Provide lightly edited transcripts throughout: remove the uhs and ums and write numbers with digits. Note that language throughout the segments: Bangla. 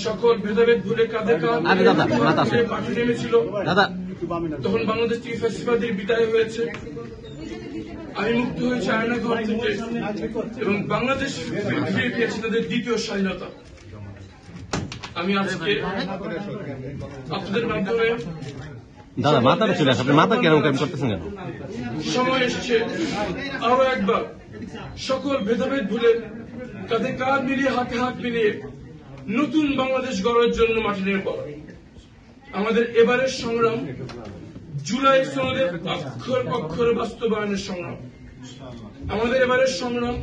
সকল ভেদাভেদ ভুলে কাঁধে কাঁধ মিলিয়ে মাঠে নেমেছিল। তখন বাংলাদেশ থেকে ফ্যাসিবাদের বিদায় হয়েছে। আমি মুক্ত হয়েছি আয়নাঘর থেকে এবং বাংলাদেশ ফিরে পেয়েছে তাদের দ্বিতীয় স্বাধীনতা। আমি আজকে আপনাদের মাধ্যমে সময় এসছে আরো একবার সকল ভেদাভেদ ভুলে কাঁধে কাঁধ মিলিয়ে হাতে হাত মিলিয়ে নতুন বাংলাদেশ গড়ার জন্য মাঠে নেমে পড়া। আমাদের এবারের সংগ্রাম জুলাই সনদের অক্ষর অক্ষরে বাস্তবায়নের সংগ্রাম। আমাদের এবারের সংগ্রাম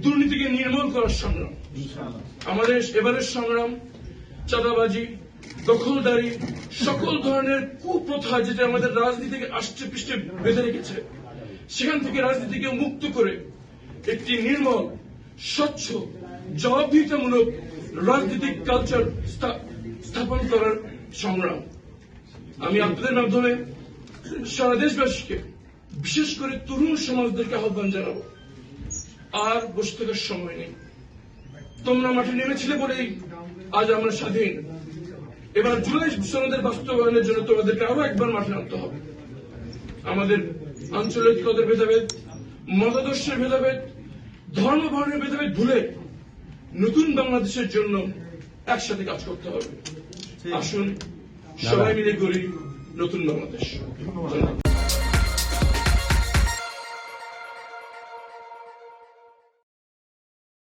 দুর্নীতিকে নির্মূল করার সংগ্রাম। আমাদের এবারের সংগ্রাম চাঁদাবাজি, দখলদারি, সকল ধরনের কুপ্রথা যেটা আমাদের রাজনীতিকে আষ্টে পৃষ্ঠে বেঁধে রেখেছে, সেখান থেকে রাজনীতিকে মুক্ত করে একটি নির্মল, স্বচ্ছ, জবাবদিহিতামূলক রাজনৈতিক কালচার স্থাপন করার সংগ্রাম। আমি আপনাদের মাধ্যমে সারা দেশবাসীকে, বিশেষ করে তরুণ সমাজদেরকে আহ্বান জানাবো, আর বসে থাকার সময় নেই। তোমরা মাঠে নেমেছিলে বলেই আজ আমরা স্বাধীন। এবার জুলাই সনদের বাস্তবায়নের জন্য তোমাদেরকে আরো একবার মাঠে নামতে হবে। আমাদের আঞ্চলিকতার ভেদাভেদ, মতাদর্শের ভেদাভেদ, ধর্ম বর্ণের ভেদাভেদ ভুলে নতুন বাংলাদেশের জন্য একসাথে কাজ করতে হবে। আসুন সবাই মিলে গড়ি নতুন বাংলাদেশ।